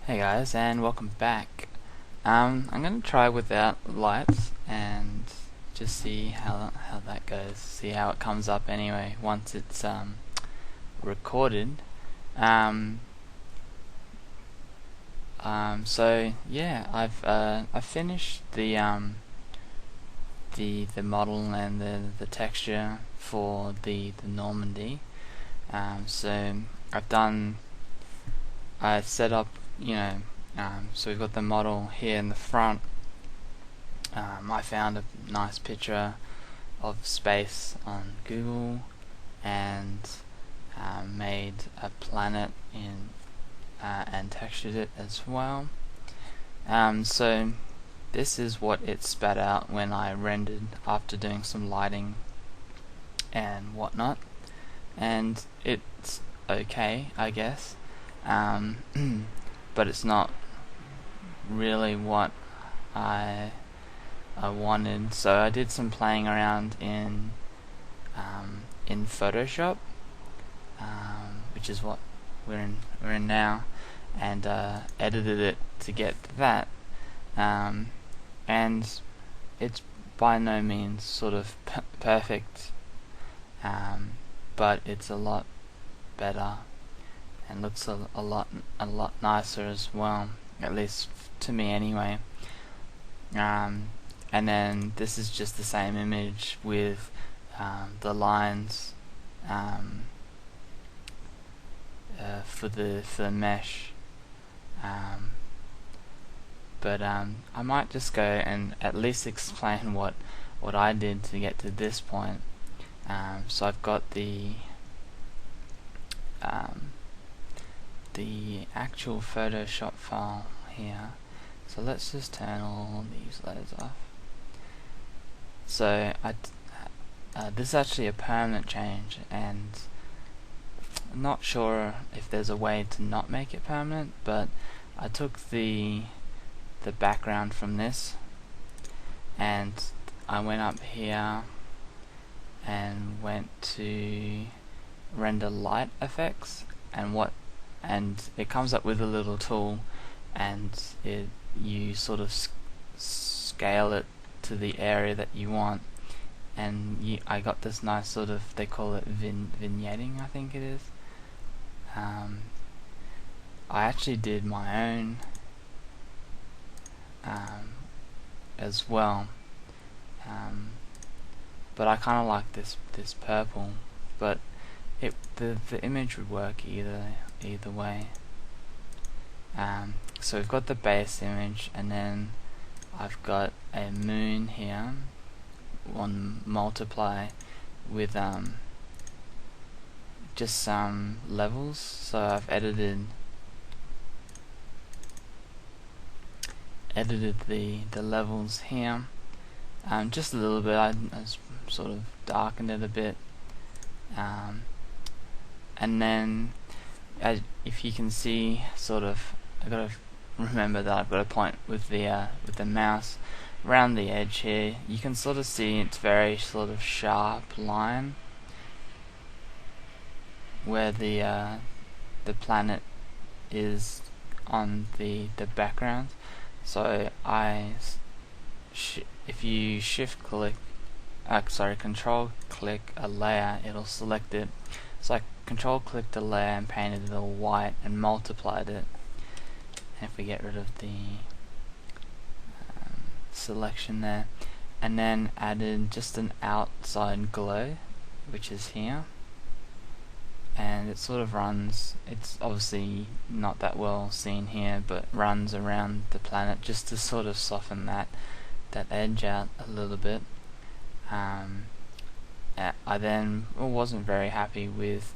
Hey guys, and welcome back. I'm gonna try without lights and just see how that goes. See how it comes up anyway once it's recorded. Um, so yeah, I've finished the model and the texture for the Normandy. So I set up, so we've got the model here in the front. I found a nice picture of space on Google and made a planet and textured it as well. So this is what it spat out when I rendered after doing some lighting and whatnot, and it's okay, I guess. But it's not really what I wanted. So I did some playing around in Photoshop, which is what we're in now, and edited it to get to that. And it's by no means sort of perfect, but it's a lot better and looks a lot nicer as well, at least to me anyway. And then this is just the same image with the lines for the mesh. But I might just go and at least explain what I did to get to this point. So I've got the actual Photoshop file here. So let's just turn all these layers off. So this is actually a permanent change, and I'm not sure if there's a way to not make it permanent, but I took the background from this and I went up here and went to render light effects, and it comes up with a little tool, and you sort of scale it to the area that you want, and I got this nice sort of, they call it vignetting, I think it is. I actually did my own as well, but I kind of like this purple, but the image would work either way. So we've got the base image, and then I've got a moon here on multiply with just some levels. So I've edited the levels here, just a little bit. I sort of darkened it a bit, and then if you can see, sort of, I've got to remember that I've got to point with the mouse around the edge here. You can sort of see it's very sort of sharp line where the planet is on the background. So if you control click a layer, it'll select it. So I control clicked a layer and painted it all white and multiplied it. And if we get rid of the selection there, and then added just an outside glow, which is here, and it sort of runs, it's obviously not that well seen here, but runs around the planet just to sort of soften that edge out a little bit. I then wasn't very happy with,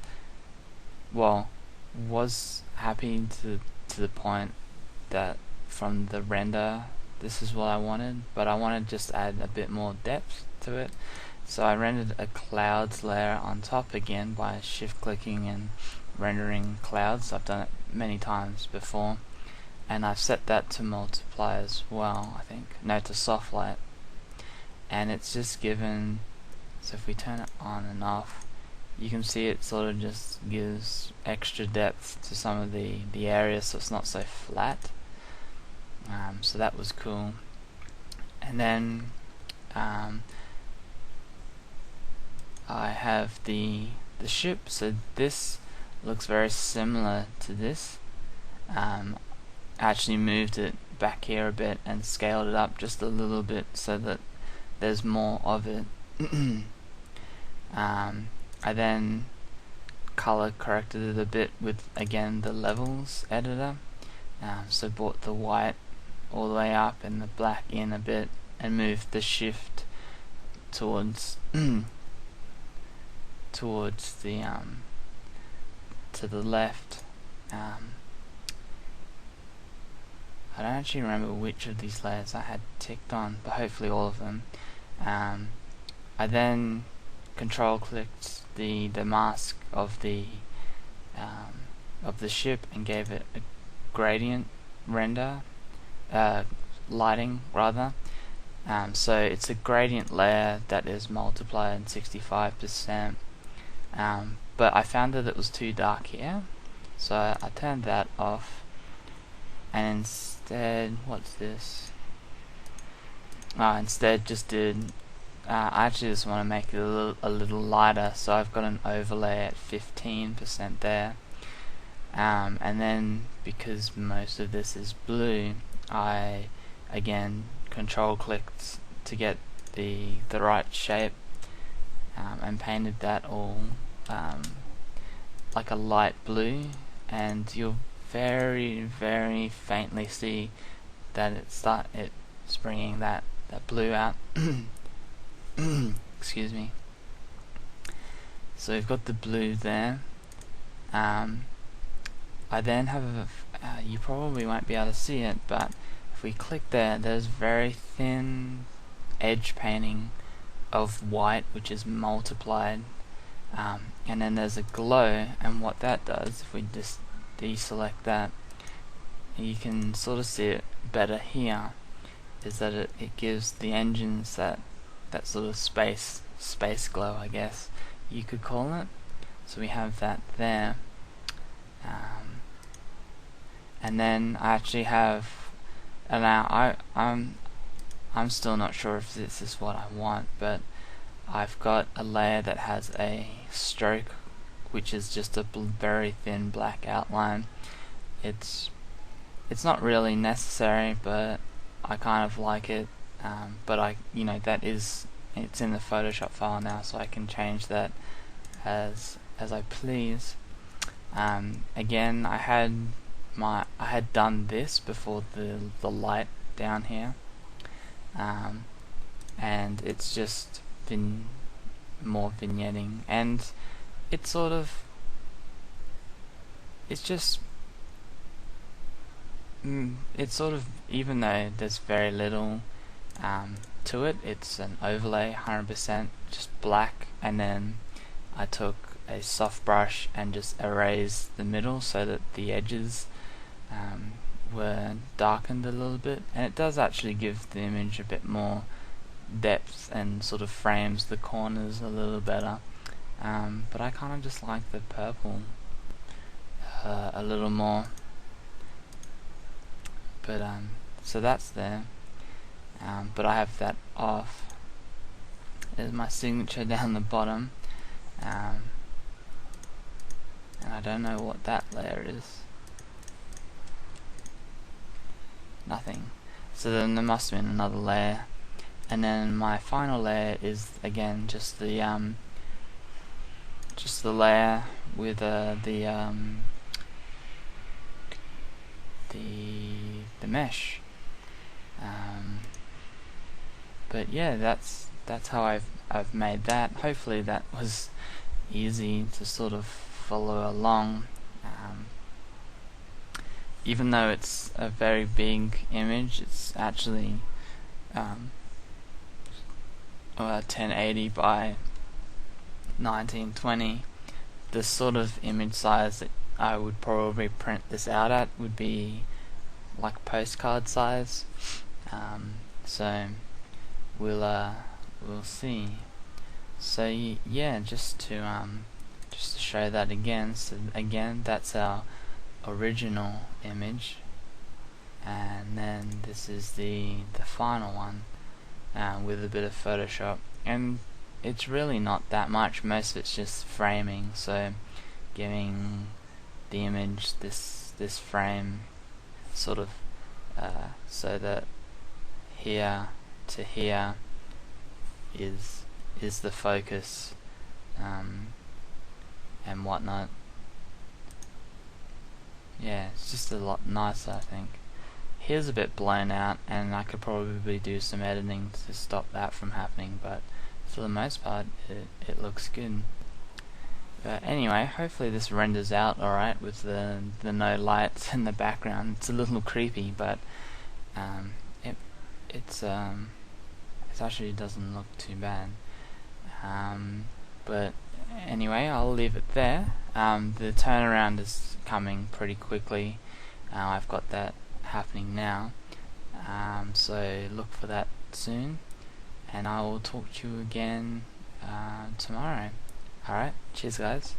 was happy to the point that from the render this is what I wanted, but I wanted to just add a bit more depth to it. So I rendered a clouds layer on top again by shift clicking and rendering clouds. I've done it many times before, and I've set that to multiply as well, I think. No, to soft light. And it's just given, so if we turn it on and off, you can see it sort of just gives extra depth to some of the areas, so it's not so flat. So that was cool. And then I have the ship, so this looks very similar to this. I actually moved it back here a bit and scaled it up just a little bit so that there's more of it. I then color corrected it a bit with, again, the levels editor. So brought the white all the way up and the black in a bit, and moved the shift towards towards the to the left. I don't actually remember which of these layers I had ticked on, but hopefully all of them. I then control clicked the mask of the ship and gave it a gradient render, lighting rather. So it's a gradient layer that is multiplied 65%, but I found that it was too dark here, so I turned that off, and instead, what's this? Instead just did, I actually just want to make it a little lighter, so I've got an overlay at 15% there. And then, because most of this is blue, I again control clicked to get the right shape, and painted that all like a light blue, and you'll very faintly see that it's bringing that blue out. Excuse me. So we've got the blue there. I then have you probably won't be able to see it, but if we click there, there's very thin edge painting of white, which is multiplied, and then there's a glow, and what that does, if we just deselect that, you can sort of see it better here, is that it gives the engines that sort of space glow, I guess you could call it. So we have that there. And then I actually have, and now I'm still not sure if this is what I want, but I've got a layer that has a stroke, which is just a very thin black outline. It's not really necessary, but I kind of like it. But it's in the Photoshop file now, so I can change that as I please. Again, I had done this before the light down here, and it's just been more vignetting, and it's just even though there's very little to it, it's an overlay, 100% just black, and then I took a soft brush and just erased the middle so that the edges were darkened a little bit, and it does actually give the image a bit more depth and sort of frames the corners a little better. But I kind of just like the purple a little more. But so that's there. But I have that off. There's my signature down the bottom. And I don't know what that layer is. Nothing. So then there must have been another layer. And then my final layer is again just the layer with the mesh. But yeah, that's how I've made that. Hopefully that was easy to sort of follow along. Even though it's a very big image, it's actually 1080 by 1920. The sort of image size that I would probably print this out at would be like postcard size. So we'll see. So yeah, just to just to show that again. So again, that's our original image, and then this is the final one with a bit of Photoshop, and it's really not that much. Most of it's just framing, so giving the image this frame sort of so that here to here is the focus and whatnot. Yeah, it's just a lot nicer, I think. Here's a bit blown out, and I could probably do some editing to stop that from happening, but for the most part it looks good. Anyway, hopefully this renders out alright with the no lights in the background. It's a little creepy, but it actually doesn't look too bad. But anyway, I'll leave it there. The turnaround is coming pretty quickly. I've got that happening now, so look for that soon, and I will talk to you again tomorrow. Alright, cheers guys.